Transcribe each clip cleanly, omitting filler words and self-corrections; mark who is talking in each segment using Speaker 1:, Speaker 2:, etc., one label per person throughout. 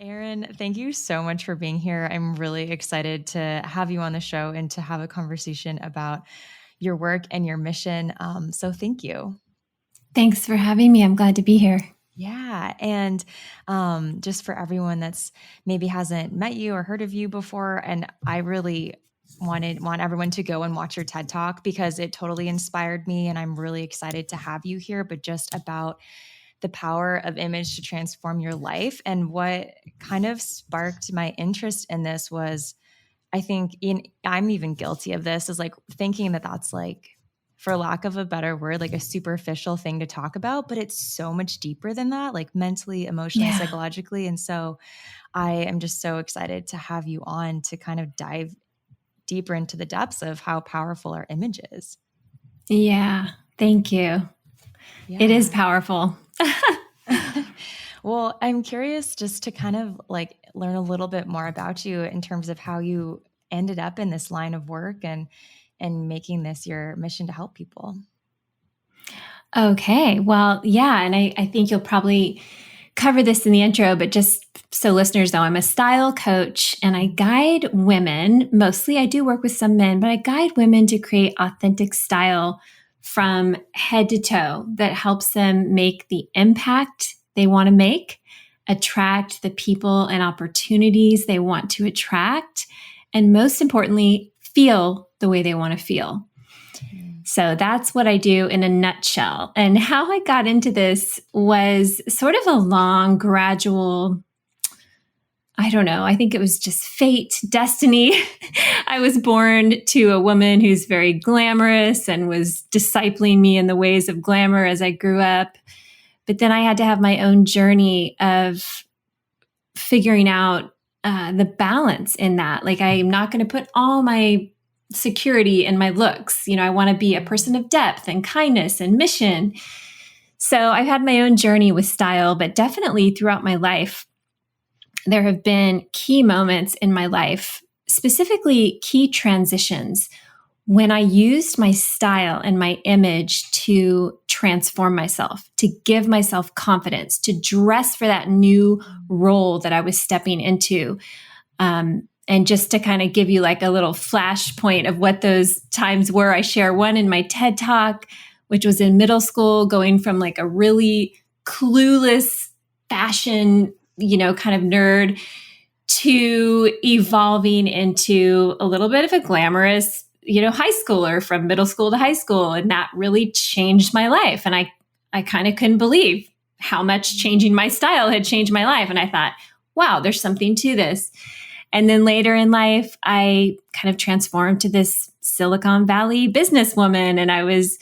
Speaker 1: Erin, thank you so much for being here. I'm really excited to have you on the show and to have a conversation about your work and your mission. So thank you.
Speaker 2: Thanks for having me. I'm glad to be here.
Speaker 1: Yeah. And just for everyone that's maybe hasn't met you or heard of you before, and I really want everyone to go and watch your TED Talk because it totally inspired me. And I'm really excited to have you here, but just about the power of image to transform your life. And what kind of sparked my interest in this was, I think I'm even guilty of this, is like thinking that that's like, for lack of a better word, like a superficial thing to talk about, but it's so much deeper than that, like mentally, emotionally, psychologically. And so I am just so excited to have you on to kind of dive deeper into the depths of how powerful our image is.
Speaker 2: Yeah. Thank you. Yeah. It is powerful.
Speaker 1: Well, I'm curious just to kind of like learn a little bit more about you in terms of how you ended up in this line of work and making this your mission to help people.
Speaker 2: Okay. Well, yeah. And I think you'll probably cover this in the intro, but just so listeners know, I'm a style coach and I guide women. Mostly I do work with some men, but I guide women to create authentic style from head to toe that helps them make the impact they want to make, attract the people and opportunities they want to attract, and most importantly, feel the way they want to feel. So that's what I do in a nutshell. And how I got into this was sort of a long, gradual, I don't know, I think it was just fate, destiny. I was born to a woman who's very glamorous and was discipling me in the ways of glamour as I grew up. But then I had to have my own journey of figuring out the balance in that. Like, I'm not going to put all my security in my looks. You know, I want to be a person of depth and kindness and mission. So I've had my own journey with style, but definitely throughout my life, there have been key moments in my life, specifically key transitions, when I used my style and my image to transform myself, to give myself confidence, to dress for that new role that I was stepping into. And just to kind of give you like a little flashpoint of what those times were, I share one in my TED Talk, which was in middle school, going from like a really clueless fashion, kind of nerd to evolving into a little bit of a glamorous, high schooler from middle school to high school. And that really changed my life. And I kind of couldn't believe how much changing my style had changed my life. And I thought, wow, there's something to this. And then later in life, I kind of transformed to this Silicon Valley businesswoman. And I was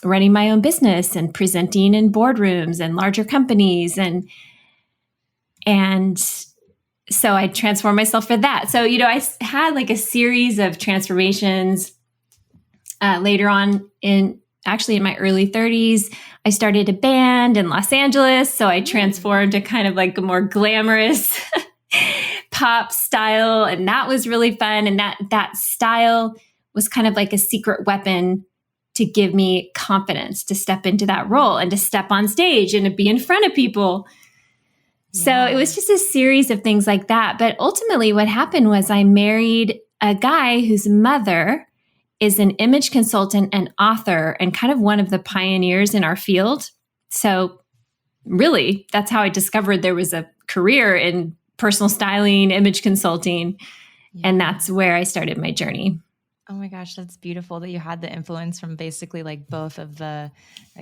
Speaker 2: running my own business and presenting in boardrooms and larger companies. And so I transformed myself for that. So, I had like a series of transformations later on in my early 30s. I started a band in Los Angeles. So I transformed to kind of like a more glamorous pop style. And that was really fun. And that style was kind of like a secret weapon to give me confidence to step into that role and to step on stage and to be in front of people. So it was just a series of things like that. But ultimately what happened was I married a guy whose mother is an image consultant and author and kind of one of the pioneers in our field. So really, that's how I discovered there was a career in personal styling, image consulting. Yeah. And that's where I started my journey.
Speaker 1: Oh my gosh, that's beautiful that you had the influence from basically like both of the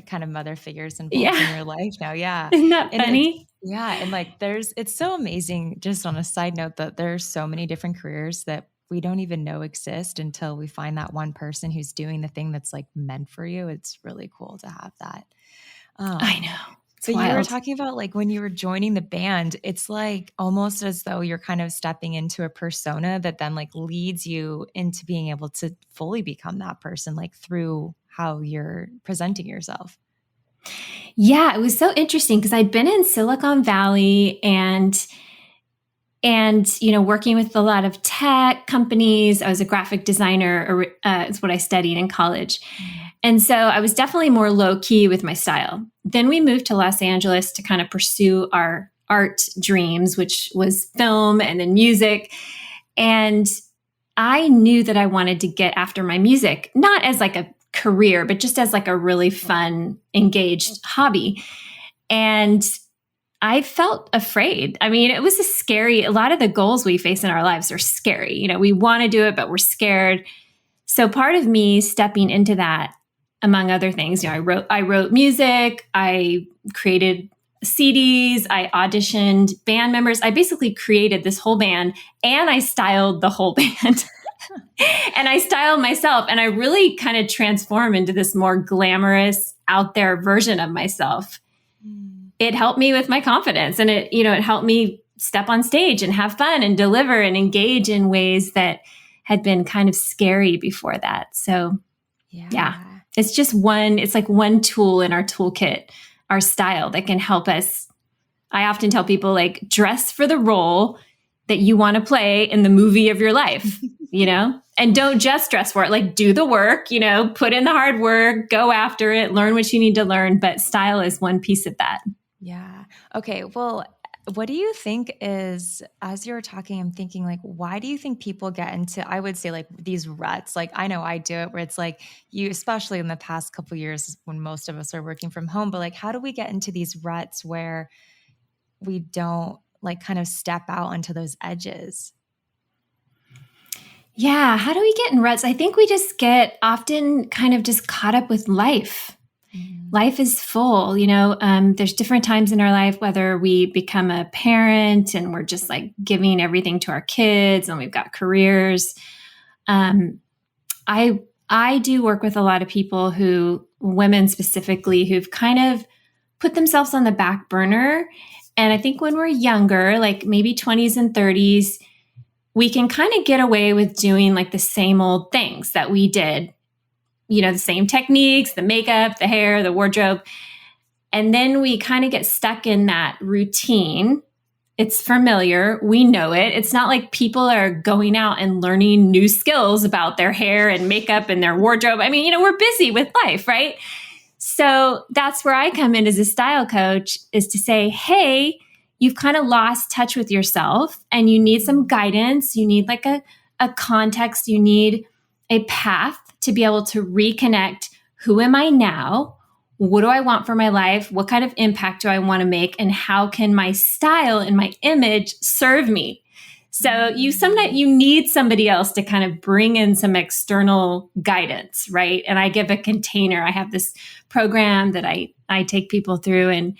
Speaker 1: kind of mother figures involved in your life now. Yeah.
Speaker 2: Isn't that funny?
Speaker 1: Yeah. And like it's so amazing, just on a side note, that there's so many different careers that we don't even know exist until we find that one person who's doing the thing that's like meant for you. It's really cool to have that.
Speaker 2: I know.
Speaker 1: So you were talking about like when you were joining the band, it's like almost as though you're kind of stepping into a persona that then like leads you into being able to fully become that person, like through how you're presenting yourself.
Speaker 2: Yeah, it was so interesting because I'd been in Silicon Valley and working with a lot of tech companies. I was a graphic designer, is what I studied in college. And so I was definitely more low key with my style. Then we moved to Los Angeles to kind of pursue our art dreams, which was film and then music. And I knew that I wanted to get after my music, not as like a career, but just as like a really fun, engaged hobby. And I felt afraid. I mean, it was a lot of the goals we face in our lives are scary. You know, we want to do it, but we're scared. So part of me stepping into that, among other things, you know, I wrote music, I created CDs, I auditioned band members. I basically created this whole band and I styled the whole band. And I styled myself, and I really kind of transformed into this more glamorous, out there version of myself. It helped me with my confidence, and it helped me step on stage and have fun and deliver and engage in ways that had been kind of scary before that. So yeah, it's like one tool in our toolkit, our style, that can help us. I often tell people, like, dress for the role that you want to play in the movie of your life, and don't just dress for it. Like, do the work, put in the hard work, go after it, learn what you need to learn. But style is one piece of that.
Speaker 1: Yeah. Okay. Well, what do you think is, as you were talking, I'm thinking, like, why do you think people get into, I would say, like, these ruts? Like, I know I do it, where it's like, you, especially in the past couple of years when most of us are working from home, but like, how do we get into these ruts where we don't, like, kind of step out onto those edges?
Speaker 2: Yeah. How do we get in ruts? I think we just get often kind of just caught up with life. Life is full, there's different times in our life, whether we become a parent and we're just like giving everything to our kids and we've got careers. I do work with a lot of people women specifically, who've kind of put themselves on the back burner. And I think when we're younger, like maybe 20s and 30s, we can kind of get away with doing like the same old things that we did. The same techniques, the makeup, the hair, the wardrobe. And then we kind of get stuck in that routine. It's familiar. We know it. It's not like people are going out and learning new skills about their hair and makeup and their wardrobe. I mean, we're busy with life, right? So that's where I come in as a style coach, is to say, hey, you've kind of lost touch with yourself and you need some guidance. You need like a context. You need a path to be able to reconnect. Who am I now? What do I want for my life? What kind of impact do I want to make? And how can my style and my image serve me? So sometimes you need somebody else to kind of bring in some external guidance, right? And I give a container. I have this program that I take people through, and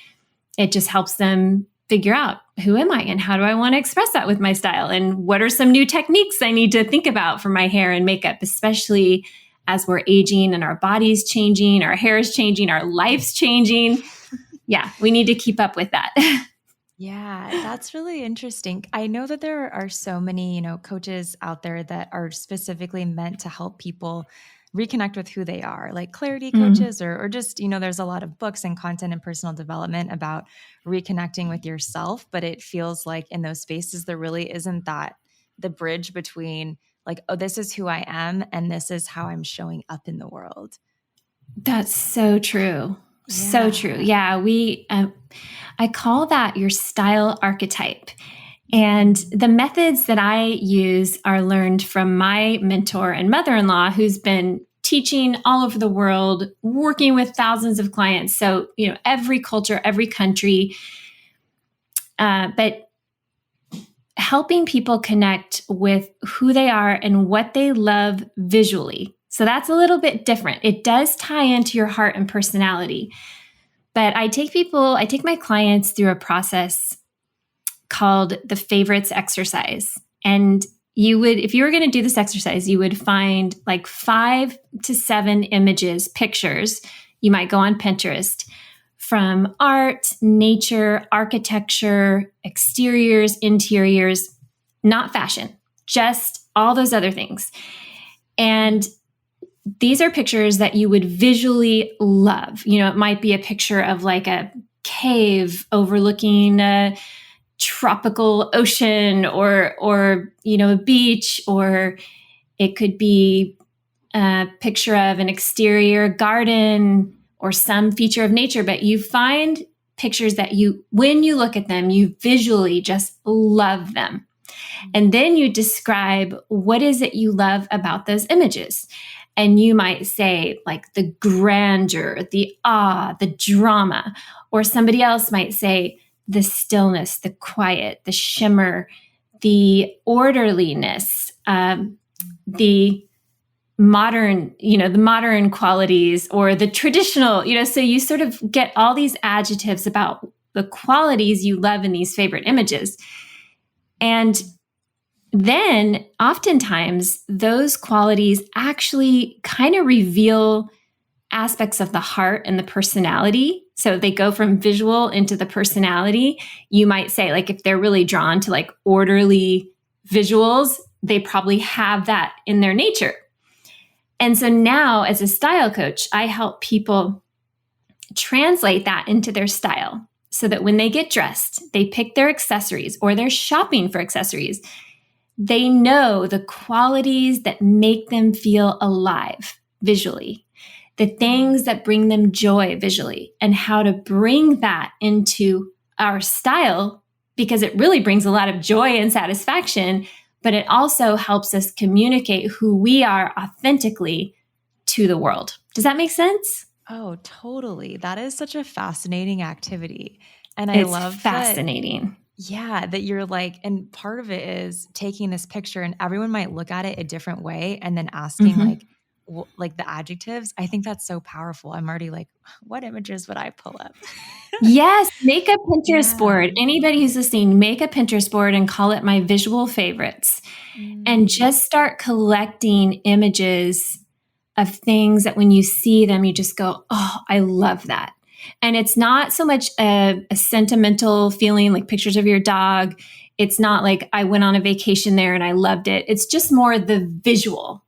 Speaker 2: it just helps them figure out, who am I and how do I want to express that with my style? And what are some new techniques I need to think about for my hair and makeup, especially as we're aging and our body's changing, our hair is changing, our life's changing. Yeah, we need to keep up with that.
Speaker 1: Yeah, that's really interesting. I know that there are so many, coaches out there that are specifically meant to help people reconnect with who they are, like clarity coaches, or just, there's a lot of books and content and personal development about reconnecting with yourself. But it feels like in those spaces, there really isn't the bridge between, like, oh, this is who I am and this is how I'm showing up in the world.
Speaker 2: That's so true. Yeah. So true. Yeah. I call that your style archetype. And the methods that I use are learned from my mentor and mother-in-law, who's been teaching all over the world, working with thousands of clients. So, every culture, every country, but helping people connect with who they are and what they love visually. So that's a little bit different. It does tie into your heart and personality. But I take my clients through a process called the favorites exercise. And if you were going to do this exercise, you would find like 5 to 7 images, pictures. You might go on Pinterest from art, nature, architecture, exteriors, interiors, not fashion, just all those other things. And these are pictures that you would visually love. It might be a picture of like a cave overlooking a tropical ocean or a beach, or it could be a picture of an exterior garden or some feature of nature. But you find pictures that when you look at them, you visually just love them. And then you describe what is it you love about those images. And you might say like the grandeur, the awe, the drama, or somebody else might say the stillness, the quiet, the shimmer, the orderliness, the modern qualities, or the traditional, so you sort of get all these adjectives about the qualities you love in these favorite images. And then oftentimes those qualities actually kind of reveal aspects of the heart and the personality. So they go from visual into the personality. You might say, like, if they're really drawn to like orderly visuals, they probably have that in their nature. And so now as a style coach, I help people translate that into their style so that when they get dressed, they pick their accessories or they're shopping for accessories, they know the qualities that make them feel alive visually, the things that bring them joy visually, and how to bring that into our style, because it really brings a lot of joy and satisfaction, but it also helps us communicate who we are authentically to the world. Does that make sense?
Speaker 1: Oh, totally. That is such a fascinating activity. And
Speaker 2: It's
Speaker 1: I love
Speaker 2: fascinating.
Speaker 1: that you're like, and part of it is taking this picture and everyone might look at it a different way and then asking like the adjectives. I think that's so powerful. I'm already like, what images would I pull up?
Speaker 2: Yes, make a Pinterest board. Anybody who's listening, make a Pinterest board and call it my visual favorites. And just start collecting images of things that when you see them, you just go, oh, I love that. And it's not so much a sentimental feeling like pictures of your dog. It's not like I went on a vacation there and I loved it. It's just more the visual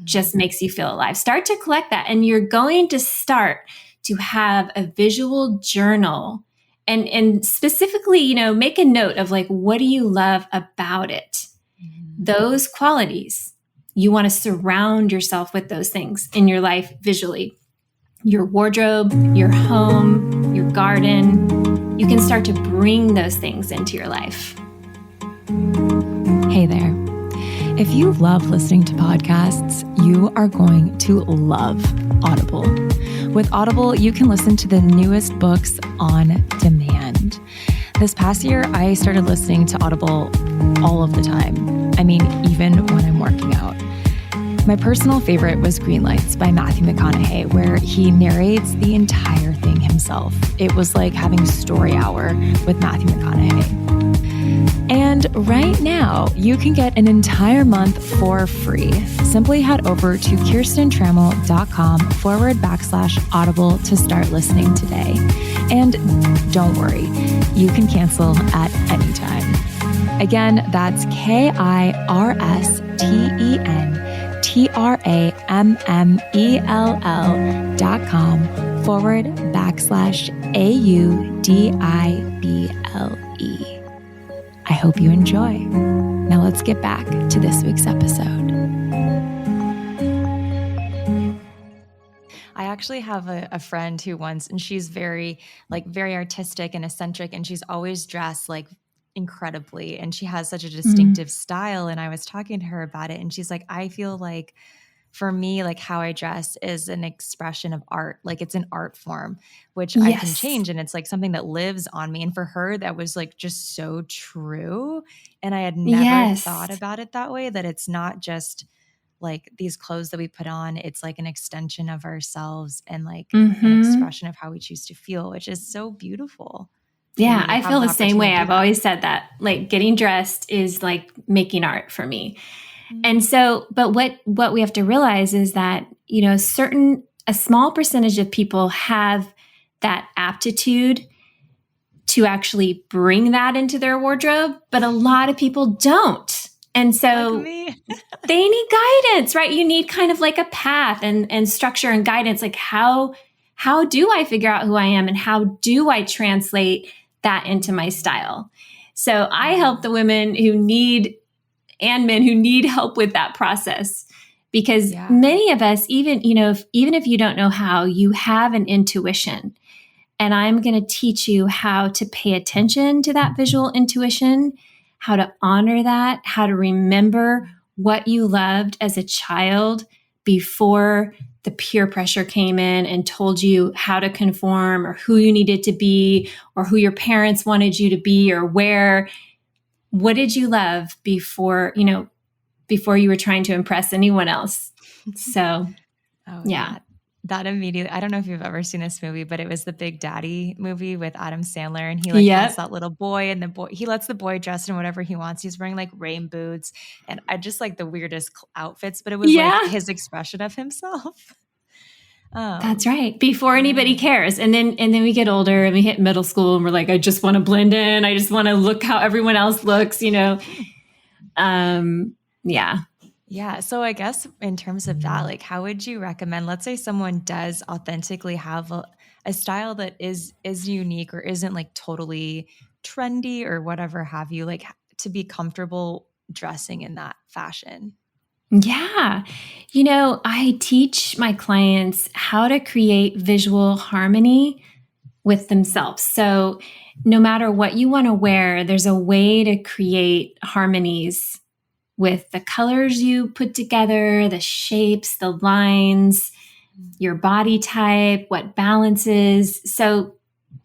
Speaker 2: just makes you feel alive. Start to collect that. And you're going to start to have a visual journal and specifically, make a note of like, what do you love about it? Those qualities. You want to surround yourself with those things in your life visually. Your wardrobe, your home, your garden. You can start to bring those things into your life.
Speaker 1: Hey there. If you love listening to podcasts, you are going to love Audible. With Audible, you can listen to the newest books on demand. This past year, I started listening to Audible all of the time. I mean, even when I'm working out. My personal favorite was Green Lights by Matthew McConaughey, where he narrates the entire thing himself. It was like having story hour with Matthew McConaughey. And right now, you can get an entire month for free. Simply head over to kirstentrammell.com/audible to start listening today. And don't worry, you can cancel at any time. Again, that's KIRSTENTRAMMELL.com/AUDIBLE. I hope you enjoy. Now let's get back to this week's episode. I actually have a friend who and she's very artistic and eccentric, and she's always dressed like incredibly, and she has such a distinctive style. And I was talking to her about it, and she's like, I feel like for me, like how I dress is an expression of art. Like it's an art form, which I can change. And it's like something that lives on me. And for her, that was like just so true. And I had never thought about it that way, that it's not just like these clothes that we put on. It's like an extension of ourselves and like an expression of how we choose to feel, which is so beautiful.
Speaker 2: Yeah, I feel the same way. I've always said that, like getting dressed is like making art for me. And so, but what we have to realize is that, a small percentage of people have that aptitude to actually bring that into their wardrobe, but a lot of people don't. And so they need guidance, right? You need kind of like a path and structure and guidance. Like how do I figure out who I am and how do I translate that into my style? So I help the women and men who need help with that process, because many of us, even if you don't know how, you have an intuition. And I'm going to teach you how to pay attention to that visual intuition, how to honor that, how to remember what you loved as a child before the peer pressure came in and told you how to conform or who you needed to be or who your parents wanted you to be or where. What did you love before you were trying to impress anyone else? So,
Speaker 1: Oh
Speaker 2: yeah.
Speaker 1: yeah. That immediately, I don't know if you've ever seen this movie, but it was the Big Daddy movie with Adam Sandler. And he like has
Speaker 2: Yep.
Speaker 1: that little boy and he lets the boy dress in whatever he wants. He's wearing like rain boots and I just like the weirdest outfits, but it was like
Speaker 2: Yeah.
Speaker 1: his expression of himself.
Speaker 2: That's right. Before anybody
Speaker 1: Yeah.
Speaker 2: cares. And then we get older and we hit middle school and we're like, I just want to blend in. I just want to look how everyone else looks, Yeah.
Speaker 1: Yeah. So I guess in terms of that, like how would you recommend, let's say someone does authentically have a style that is unique or isn't like totally trendy or whatever have you, like to be comfortable dressing in that fashion?
Speaker 2: Yeah. I teach my clients how to create visual harmony with themselves. So no matter what you want to wear, there's a way to create harmonies with the colors you put together, the shapes, the lines, your body type, what balances. So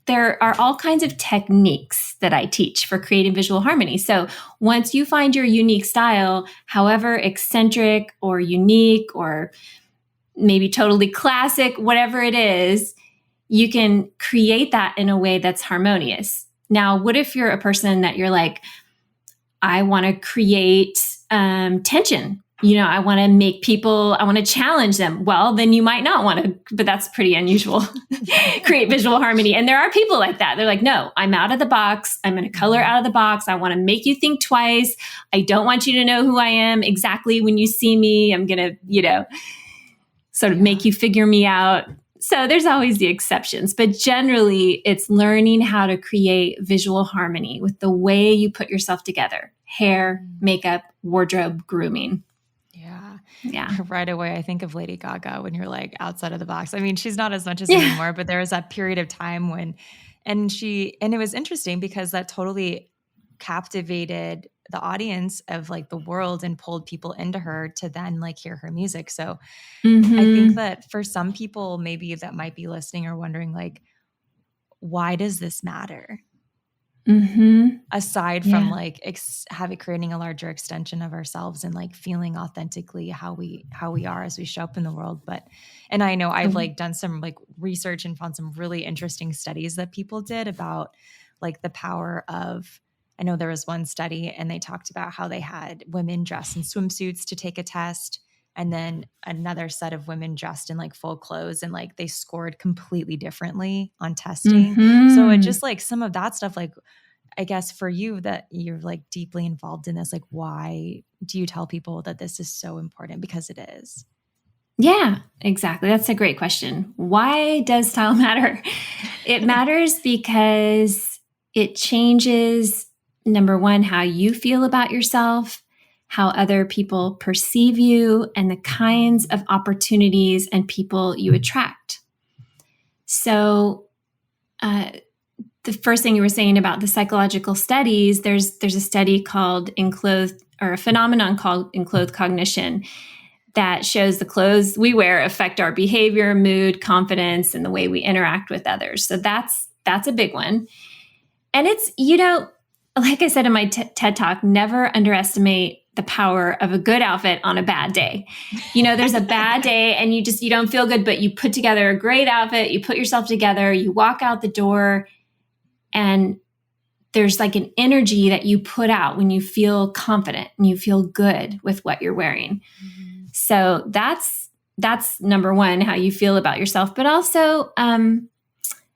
Speaker 2: there are all kinds of techniques that I teach for creating visual harmony. So once you find your unique style, however eccentric or unique or maybe totally classic, whatever it is, you can create that in a way that's harmonious. Now, what if you're a person that you're like, I want to create tension. I want to make people, I want to challenge them. Well, then you might not want to, but that's pretty unusual. Create visual harmony. And there are people like that. They're like, no, I'm out of the box. I'm going to color out of the box. I want to make you think twice. I don't want you to know who I am exactly when you see me. I'm going to, sort of make you figure me out. So there's always the exceptions, but generally it's learning how to create visual harmony with the way you put yourself together: hair, makeup, wardrobe, grooming. Yeah.
Speaker 1: Right away, I think of Lady Gaga when you're like outside of the box. I mean, she's not as much as anymore, but there was that period of time and it was interesting because that totally captivated the audience of like the world and pulled people into her to then like hear her music. So I think that for some people, maybe that might be listening or wondering like, why does this matter? Aside from like creating a larger extension of ourselves and like feeling authentically how we are as we show up in the world. And I know I've like done some like research and found some really interesting studies that people did about like the power of, I know there was one study and they talked about how they had women dressed in swimsuits to take a test and then another set of women dressed in like full clothes and like they scored completely differently on testing. So it just like some of that stuff, like I guess for you that you're like deeply involved in this, like why do you tell people that this is so important? Because it is.
Speaker 2: Yeah, exactly. That's a great question. Why does style matter? It matters because it changes, number one, how you feel about yourself, how other people perceive you, and the kinds of opportunities and people you attract. So, the first thing you were saying about the psychological studies, there's a study called a phenomenon called enclothed cognition that shows the clothes we wear affect our behavior, mood, confidence, and the way we interact with others. So that's a big one. And it's, like I said in my TED Talk, never underestimate the power of a good outfit on a bad day. There's a bad day and you don't feel good, but you put together a great outfit, you put yourself together, you walk out the door, and there's like an energy that you put out when you feel confident and you feel good with what you're wearing. So that's number one, how you feel about yourself, but also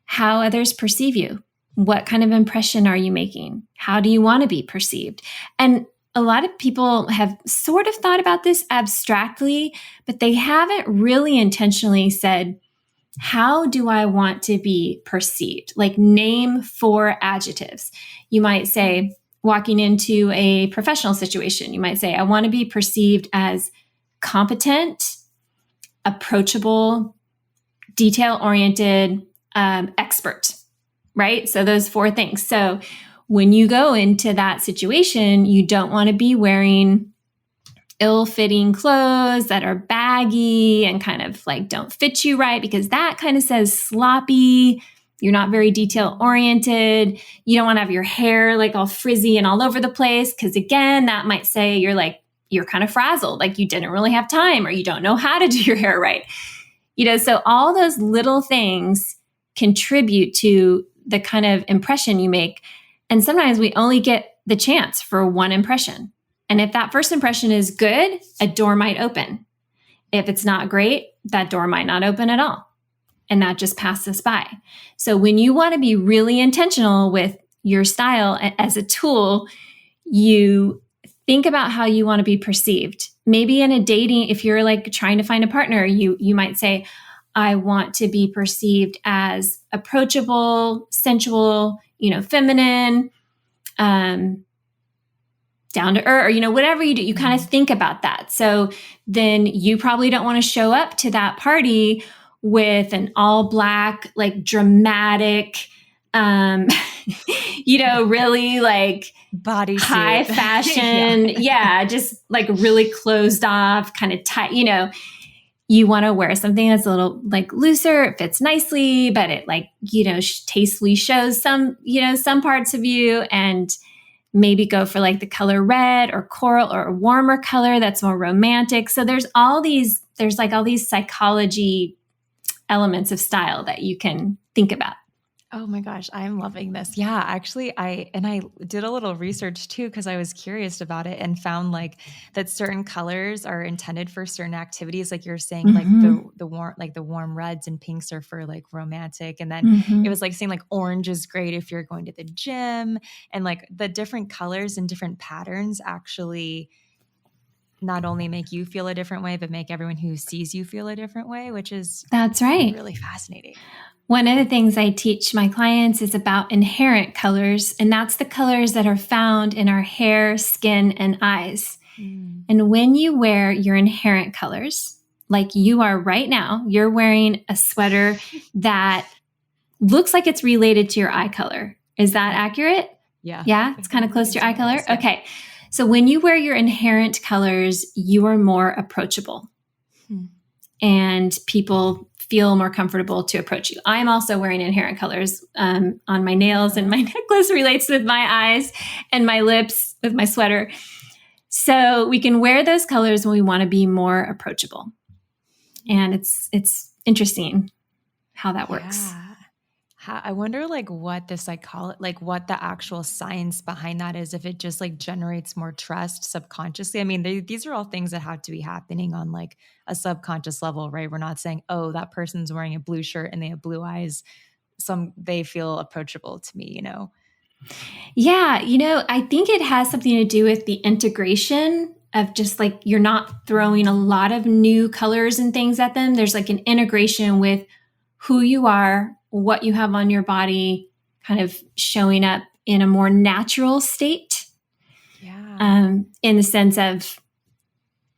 Speaker 2: how others perceive you. What kind of impression are you making? How do you want to be perceived? And a lot of people have sort of thought about this abstractly, but they haven't really intentionally said, how do I want to be perceived? Like name 4 adjectives. You might say, walking into a professional situation, you might say, I want to be perceived as competent, approachable, detail-oriented, expert, right? So those 4 things. So when you go into that situation, you don't want to be wearing ill-fitting clothes that are baggy and kind of like don't fit you right, because that kind of says sloppy. You're not very detail oriented. You don't want to have your hair like all frizzy and all over the place, because again, that might say you're kind of frazzled, like you didn't really have time or you don't know how to do your hair right. So all those little things contribute to the kind of impression you make. And sometimes we only get the chance for one impression. And if that first impression is good, a door might open. If it's not great, that door might not open at all. And that just passed us by. So when you want to be really intentional with your style as a tool, you think about how you want to be perceived. Maybe in a dating, if you're like trying to find a partner, you might say, I want to be perceived as approachable, sensual, feminine, down to earth, or, whatever you do, you kind of think about that. So then you probably don't want to show up to that party with an all black, like dramatic, really like
Speaker 1: bodysuit,
Speaker 2: high fashion. Yeah. Just like really closed off, kind of tight, you want to wear something that's a little like looser. It fits nicely, but it like, tastefully shows some parts of you, and maybe go for like the color red or coral or a warmer color that's more romantic. So there's all these psychology elements of style that you can think about.
Speaker 1: Oh my gosh, I'm loving this. Yeah, actually I did a little research too, because I was curious about it and found like that certain colors are intended for certain activities. Like you're saying, like the warm reds and pinks are for like romantic. And then it was like saying like orange is great if you're going to the gym, and like the different colors and different patterns actually not only make you feel a different way, but make everyone who sees you feel a different way, which is
Speaker 2: that's right.
Speaker 1: Really fascinating.
Speaker 2: One of the things I teach my clients is about inherent colors, and that's the colors that are found in our hair, skin, and eyes. And when you wear your inherent colors, like you are right now, you're wearing a sweater that looks like it's related to your eye color. Is that accurate?
Speaker 1: Yeah.
Speaker 2: Yeah, it's kind of close to your eye color? Yeah. Okay. So when you wear your inherent colors, you are more approachable. And people feel more comfortable to approach you. I'm also wearing inherent colors on my nails, and my necklace relates with my eyes, and my lips with my sweater. So we can wear those colors when we want to be more approachable. And it's interesting how that works.
Speaker 1: Yeah. I wonder like what the what the actual science behind that is, if it just like generates more trust subconsciously. I mean, these are all things that have to be happening on like a subconscious level, right? We're not saying, oh, that person's wearing a blue shirt and they have blue eyes, they feel approachable to me, Yeah,
Speaker 2: I think it has something to do with the integration of just like, you're not throwing a lot of new colors and things at them. There's like an integration with who you are, what you have on your body, kind of showing up in a more natural state.
Speaker 1: Yeah.
Speaker 2: In the sense of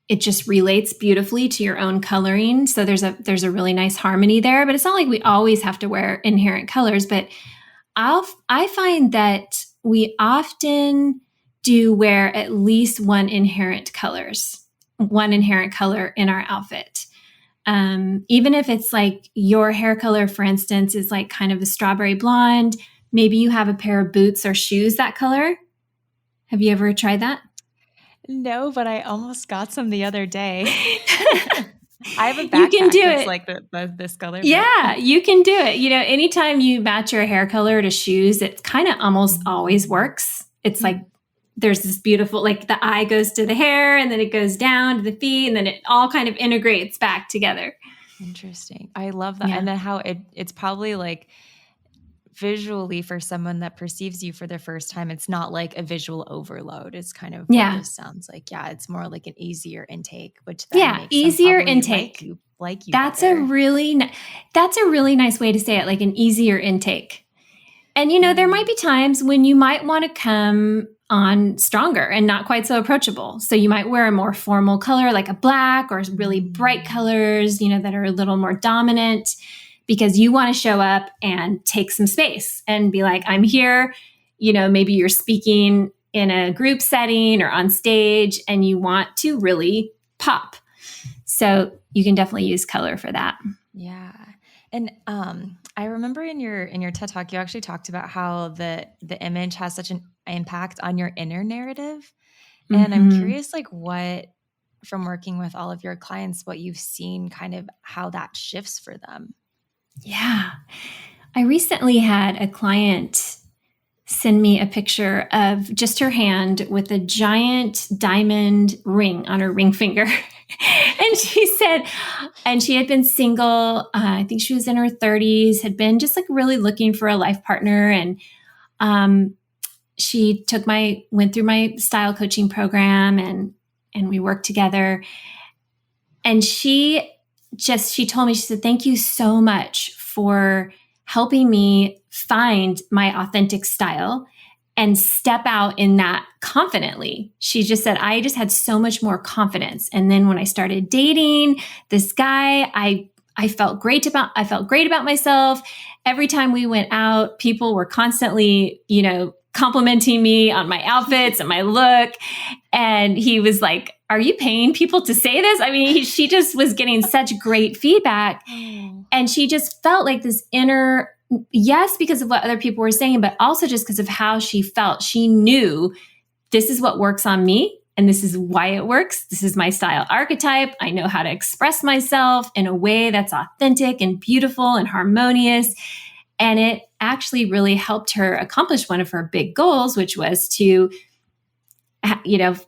Speaker 2: it just relates beautifully to your own coloring. So there's a really nice harmony there, but it's not like we always have to wear inherent colors. But I find that we often do wear at least one inherent color in our outfit. Even if it's like your hair color, for instance, is like kind of a strawberry blonde, maybe you have a pair of boots or shoes that color. Have you ever tried that?
Speaker 1: No, but I almost got some the other day. I have a backpack
Speaker 2: you can do
Speaker 1: that's
Speaker 2: it.
Speaker 1: like this color.
Speaker 2: Yeah, you can do it. Anytime you match your hair color to shoes, it kind of almost always works. It's like there's this beautiful, like the eye goes to the hair and then it goes down to the feet and then it all kind of integrates back together.
Speaker 1: Interesting. I love that. Yeah. And then how it's probably like visually for someone that perceives you for the first time, it's not like a visual overload. It's kind of what this sounds like. Yeah, it's more like an easier intake, which then makes
Speaker 2: easier intake.
Speaker 1: Like you.
Speaker 2: That's
Speaker 1: better.
Speaker 2: a really nice way to say it, like an easier intake. And there might be times when you might want to come on stronger and not quite so approachable. So you might wear a more formal color, like a black or really bright colors, that are a little more dominant. because you want to show up and take some space and be like, I'm here. Maybe you're speaking in a group setting or on stage and you want to really pop. So you can definitely use color for that.
Speaker 1: Yeah. And I remember in your TED Talk, you actually talked about how the image has such an impact on your inner narrative. And I'm curious, like, what, from working with all of your clients, what you've seen, kind of how that shifts for them.
Speaker 2: Yeah. I recently had a client send me a picture of just her hand with a giant diamond ring on her ring finger. And she said, and she had been single. I think she was in her 30s, had been just like really looking for a life partner. And she went through my style coaching program and we worked together. And she told me, she said, thank you so much for helping me find my authentic style and step out in that confidently. She just said, I just had so much more confidence. And then when I started dating this guy, I felt great about myself. Every time we went out, people were constantly, complimenting me on my outfits and my look. And he was like, are you paying people to say this? I mean, she just was getting such great feedback. And she just felt like this inner, yes, because of what other people were saying, but also just because of how she felt. She knew this is what works on me and this is why it works. This is my style archetype. I know how to express myself in a way that's authentic and beautiful and harmonious. And it actually really helped her accomplish one of her big goals, which was to,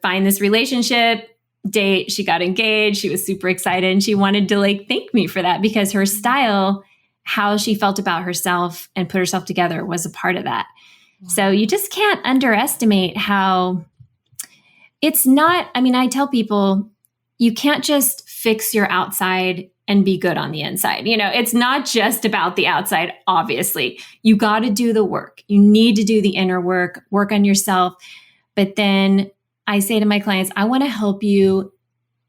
Speaker 2: find this relationship, date. She got engaged. She was super excited and she wanted to thank me for that because her style, how she felt about herself and put herself together was a part of that. Wow. So you just can't underestimate how it's not, I tell people, you can't just fix your outside and be good on the inside. It's not just about the outside, obviously. You got to do the work. You need to do the inner work on yourself. But then I say to my clients, I want to help you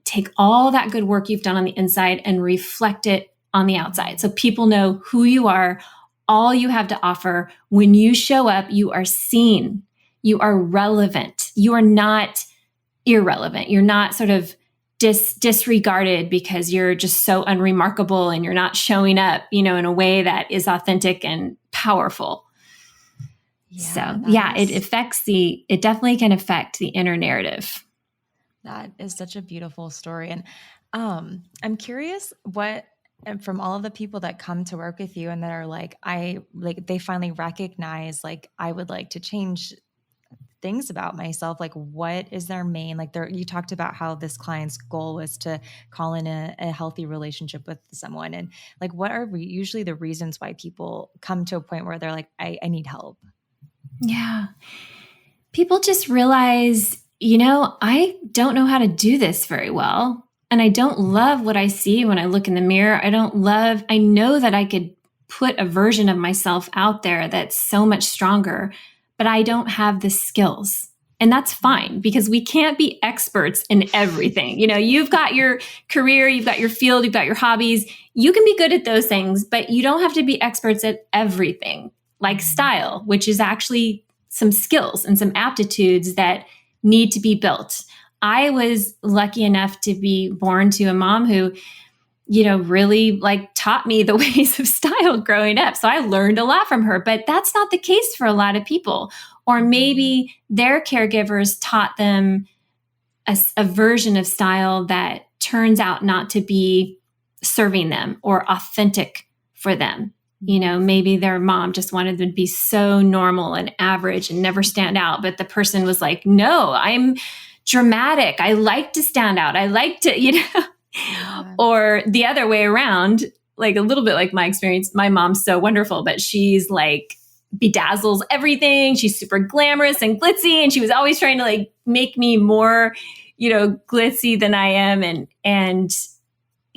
Speaker 2: take all that good work you've done on the inside and reflect it on the outside. So people know who you are, all you have to offer. When you show up, you are seen. You are relevant. You are not irrelevant. You're not sort of disregarded because you're just so unremarkable and you're not showing up, in a way that is authentic and powerful. It definitely can affect the inner narrative.
Speaker 1: That is such a beautiful story. And I'm curious and from all of the people that come to work with you and that are they finally recognize, I would like to change things about myself. What is their main, you talked about how this client's goal was to call in a healthy relationship with someone. And what are usually the reasons why people come to a point where they're like, I need help?
Speaker 2: Yeah. People just realize, I don't know how to do this very well. And I don't love what I see when I look in the mirror. I know that I could put a version of myself out there that's so much stronger, but I don't have the skills. And that's fine because we can't be experts in everything. You've got your career, you've got your field, you've got your hobbies. You can be good at those things, but you don't have to be experts at everything, like style, which is actually some skills and some aptitudes that need to be built. I was lucky enough to be born to a mom who, really taught me the ways of style growing up. So I learned a lot from her, but that's not the case for a lot of people. Or maybe their caregivers taught them a version of style that turns out not to be serving them or authentic for them. Maybe their mom just wanted them to be so normal and average and never stand out. But the person was like, no, I'm dramatic. I like to stand out. I like to, Yeah. Or the other way around, a little bit like my experience. My mom's so wonderful, but she's bedazzles everything. She's super glamorous and glitzy. And she was always trying to make me more, glitzy than I am. And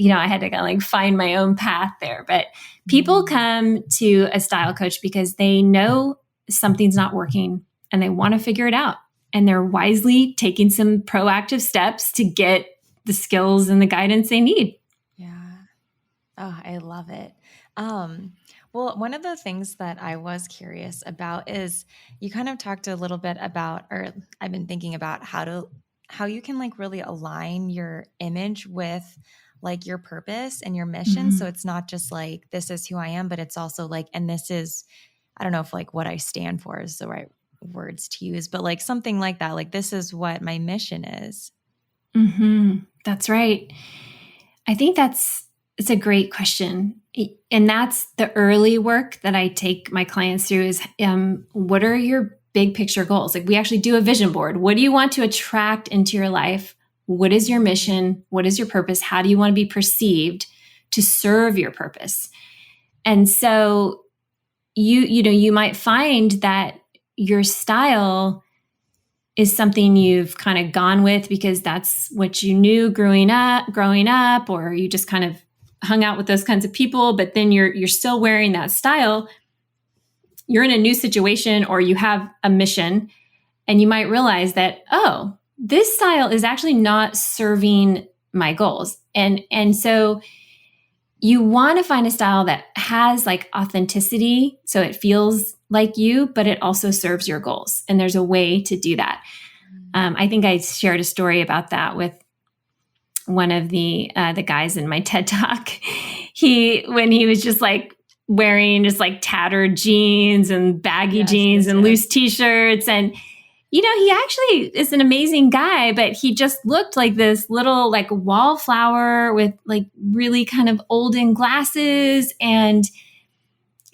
Speaker 2: I had to find my own path there. But people come to a style coach because they know something's not working and they want to figure it out. And they're wisely taking some proactive steps to get the skills and the guidance they need.
Speaker 1: Yeah. Oh, I love it. Um, well, one of the things that I was curious about is you kind of talked a little bit about, or I've been thinking about how you can like really align your image with like your purpose and your mission. So
Speaker 2: Mhm.
Speaker 1: it's not just like, this is who I am, but it's also like, and this is, I don't know if like what I stand for is the right words to use, but like something like that. Like, this is what my mission is.
Speaker 2: That's right. I think it's a great question. And that's the early work that I take my clients through is what are your big picture goals? Like we actually do a vision board. What do you want to attract into your life? What is your mission? What is your purpose? How do you want to be perceived to serve your purpose? And so you might find that your style is something you've kind of gone with because that's what you knew growing up, or you just kind of hung out with those kinds of people, but then you're still wearing that style. You're in a new situation or you have a mission and you might realize that, oh, this style is actually not serving my goals. And so you want to find a style that has like authenticity so it feels like you, but it also serves your goals. And there's a way to do that. I think I shared a story about that with one of the guys in my TED Talk. When he was just like wearing just like tattered jeans and baggy jeans and loose t-shirts, and he actually is an amazing guy, but he just looked like this little like wallflower with like really kind of olden glasses. And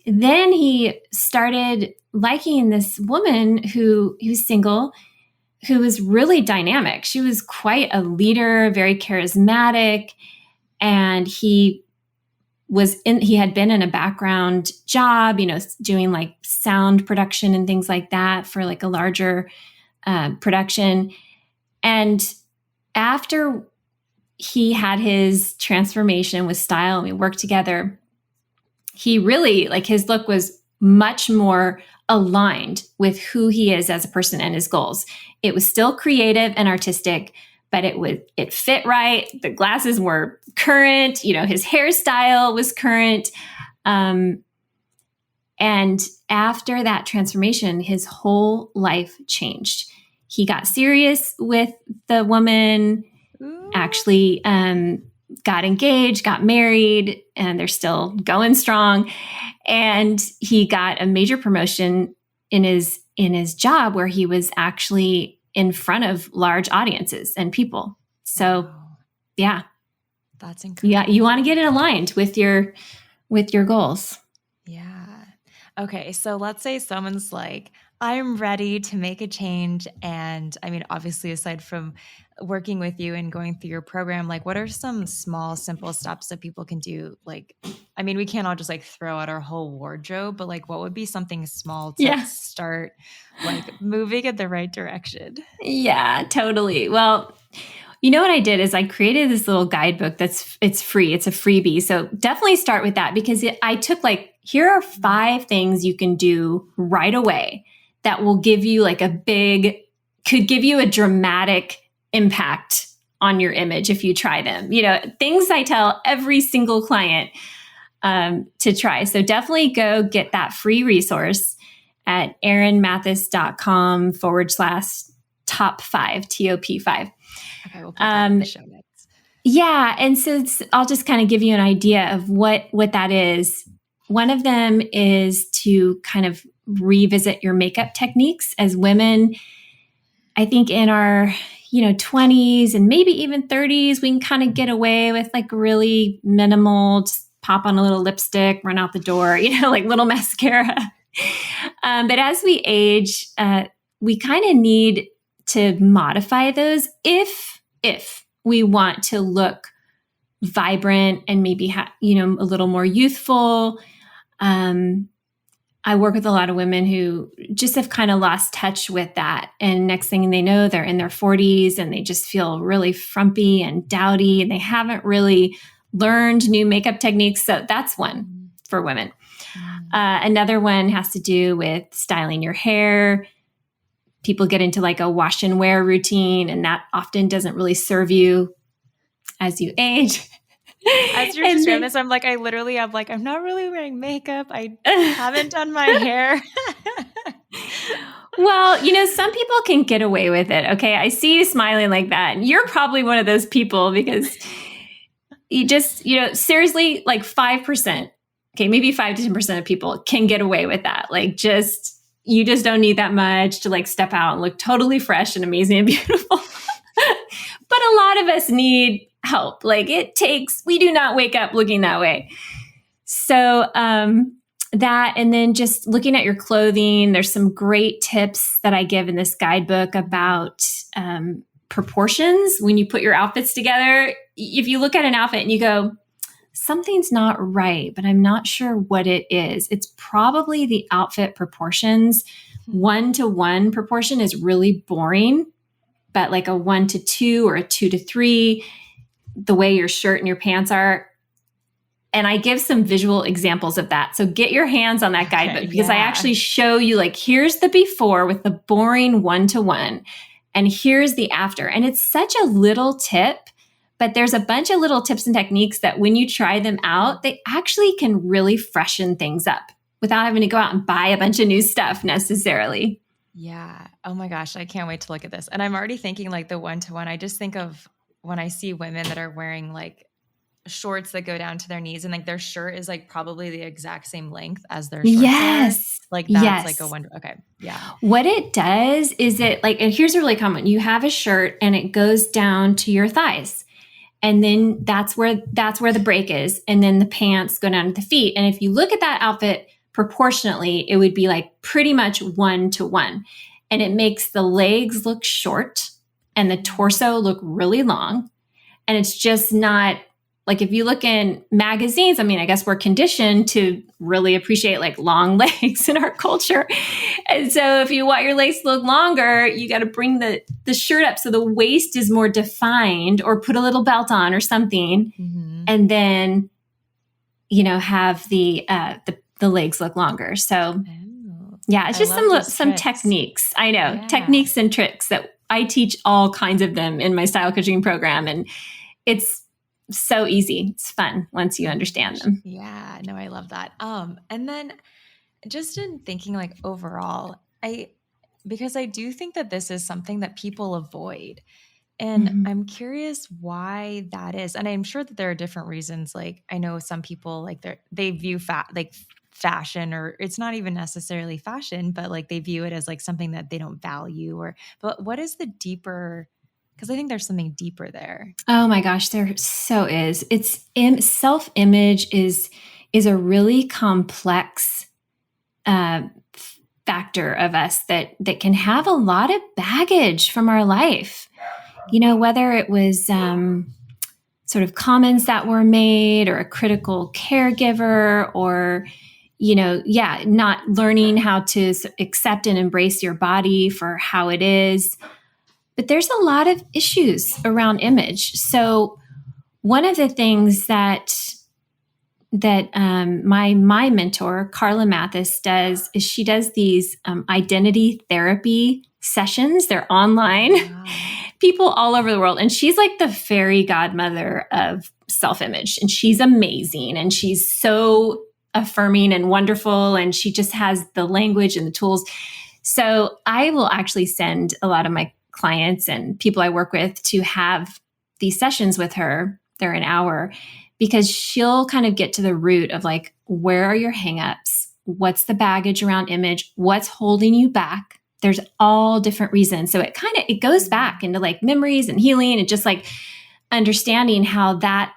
Speaker 2: then he started liking this woman who he was single, who was really dynamic. She was quite a leader, very charismatic, and he had been in a background job, doing like sound production and things like that for like a larger production. And after he had his transformation with style and we worked together, he really, like, his look was much more aligned with who he is as a person and his goals. It was still creative and artistic, but it fit right. The glasses were current, his hairstyle was current. And after that transformation, his whole life changed. He got serious with the woman, actually got engaged, got married, and they're still going strong. And he got a major promotion in his job where he was actually in front of large audiences and people. So,
Speaker 1: Wow.
Speaker 2: yeah.
Speaker 1: That's incredible.
Speaker 2: Yeah, you want to get it aligned with your goals.
Speaker 1: Yeah. Okay, so let's say someone's like, I'm ready to make a change. And I mean, obviously, aside from working with you and going through your program, like, what are some small, simple steps that people can do? Like, I mean, we can't all just like throw out our whole wardrobe, but like, what would be something small to start like moving in the right direction?
Speaker 2: Yeah, totally. Well, you know what I did is I created this little guidebook it's free. It's a freebie. So definitely start with that because I took like, here are 5 things you can do right away that will give you like could give you a dramatic impact on your image if you try them. Things I tell every single client to try. So definitely go get that free resource at erinmathis.com/top 5, TOP5.
Speaker 1: Okay, we'll put that in the show notes.
Speaker 2: Yeah. And so I'll just kind of give you an idea of what that is. One of them is to kind of revisit your makeup techniques as women. I think in our, 20s and maybe even 30s, we can kind of get away with like really minimal, just pop on a little lipstick, run out the door, like little mascara. But as we age, we kind of need to modify those if we want to look vibrant and maybe a little more youthful. I work with a lot of women who just have kind of lost touch with that. And next thing they know, they're in their 40s and they just feel really frumpy and dowdy and they haven't really learned new makeup techniques. So that's one for women. Another one has to do with styling your hair. People get into like a wash and wear routine, and that often doesn't really serve you as you age.
Speaker 1: As you're
Speaker 2: And
Speaker 1: describing
Speaker 2: then,
Speaker 1: this, I'm like, I literally have like, I'm not really wearing makeup. I haven't done my hair.
Speaker 2: well, some people can get away with it. Okay. I see you smiling like that. And you're probably one of those people because you just, seriously, like 5%, okay, maybe 5 to 10% of people can get away with that. Like you just don't need that much to like step out and look totally fresh and amazing and beautiful. But a lot of us need help. Like we do not wake up looking that way. So, that, and then just looking at your clothing, there's some great tips that I give in this guidebook about proportions when you put your outfits together. If you look at an outfit and you go, something's not right, but I'm not sure what it is, it's probably the outfit proportions. 1-to-1 proportion is really boring, but like a 1-to-2 or a 2-to-3, the way your shirt and your pants are. And I give some visual examples of that. So get your hands on that guidebook because I actually show you like, here's the before with the boring 1-to-1 and here's the after. And it's such a little tip, but there's a bunch of little tips and techniques that when you try them out, they actually can really freshen things up without having to go out and buy a bunch of new stuff necessarily.
Speaker 1: Yeah. Oh my gosh. I can't wait to look at this. And I'm already thinking like the 1-to-1. I just think of when I see women that are wearing like shorts that go down to their knees and like their shirt is like probably the exact same length as their shorts are. Like that's like a wonder. Okay. Yeah.
Speaker 2: What it does is it like, and here's a really common, you have a shirt and it goes down to your thighs. And then that's where the break is. And then the pants go down to the feet. And if you look at that outfit proportionately, it would be like pretty much 1-to-1. And it makes the legs look short and the torso look really long. And it's just not like if you look in magazines, I mean, I guess we're conditioned to really appreciate like long legs in our culture. And so if you want your legs to look longer, you got to bring the shirt up so the waist is more defined or put a little belt on or something. Mm-hmm. And then, have the legs look longer. So yeah, it's just some techniques. I know, techniques and tricks that I teach all kinds of them in my style coaching program. And it's so easy. It's fun once you understand them.
Speaker 1: Yeah, no, I love that. And then just in thinking like overall, because I do think that this is something that people avoid. And mm-hmm. I'm curious why that is. And I'm sure that there are different reasons. Like I know some people like they view fashion, or it's not even necessarily fashion, but like they view it as like something that they don't value but what is the deeper, because I think there's something deeper there.
Speaker 2: Oh my gosh, there so is. It's self-image is a really complex factor of us that can have a lot of baggage from our life. Whether it was sort of comments that were made or a critical caregiver or, not learning how to accept and embrace your body for how it is. But there's a lot of issues around image. So one of the things that my mentor, Erin Mathis, does is she does these identity therapy sessions. They're online. Wow. People all over the world. And she's like the fairy godmother of self-image. And she's amazing. And she's so affirming and wonderful. And she just has the language and the tools. So I will actually send a lot of my clients and people I work with to have these sessions with her. They're an hour because she'll kind of get to the root of like, where are your hangups? What's the baggage around image? What's holding you back? There's all different reasons. So it goes back into like memories and healing and just like understanding how that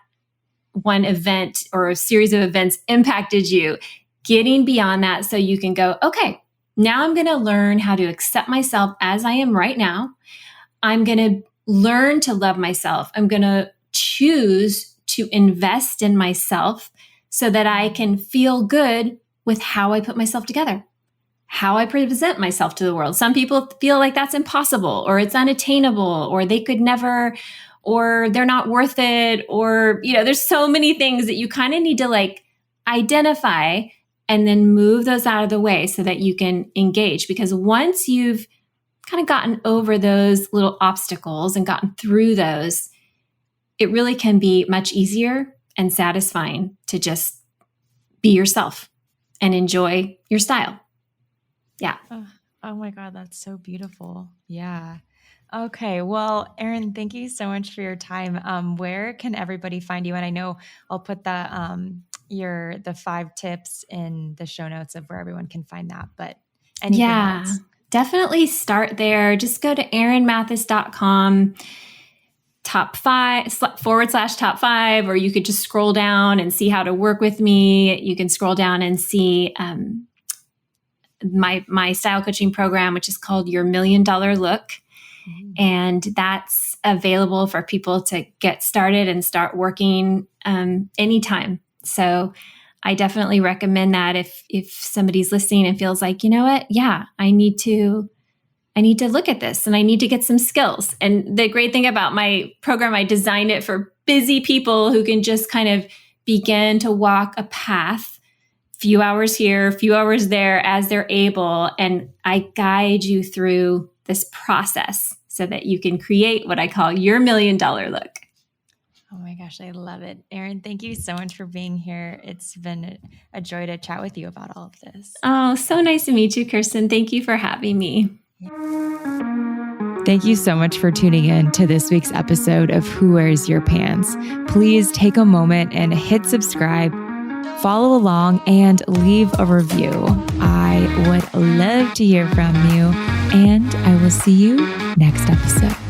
Speaker 2: one event or a series of events impacted you, getting beyond that so you can go, okay, now I'm going to learn how to accept myself as I am right now. I'm going to learn to love myself. I'm going to choose to invest in myself so that I can feel good with how I put myself together, how I present myself to the world. Some people feel like that's impossible or it's unattainable or they could never, or they're not worth it. Or, there's so many things that you kind of need to like identify and then move those out of the way so that you can engage. Because once you've kind of gotten over those little obstacles and gotten through those, it really can be much easier and satisfying to just be yourself and enjoy your style. Yeah.
Speaker 1: Oh my God, that's so beautiful. Yeah. Okay. Well, Erin, thank you so much for your time. Where can everybody find you? And I know I'll put the 5 tips in the show notes of where everyone can find that, but anything else?
Speaker 2: Definitely start there. Just go to erinmathis.com top 5 / top 5, or you could just scroll down and see how to work with me. You can scroll down and see my style coaching program, which is called Your $1 Million Look. And that's available for people to get started and start working anytime. So I definitely recommend that if somebody's listening and feels like, you know what? Yeah, I need to look at this and I need to get some skills. And the great thing about my program, I designed it for busy people who can just kind of begin to walk a path, few hours here, few hours there as they're able. And I guide you through this process so that you can create what I call your $1 million look.
Speaker 1: Oh my gosh, I love it. Erin, thank you so much for being here. It's been a joy to chat with you about all of this.
Speaker 2: Oh, so nice to meet you, Kirsten. Thank you for having me.
Speaker 1: Thank you so much for tuning in to this week's episode of Who Wears Your Pants. Please take a moment and hit subscribe, follow along, and leave a review. I would love to hear from you, and I will see you next episode.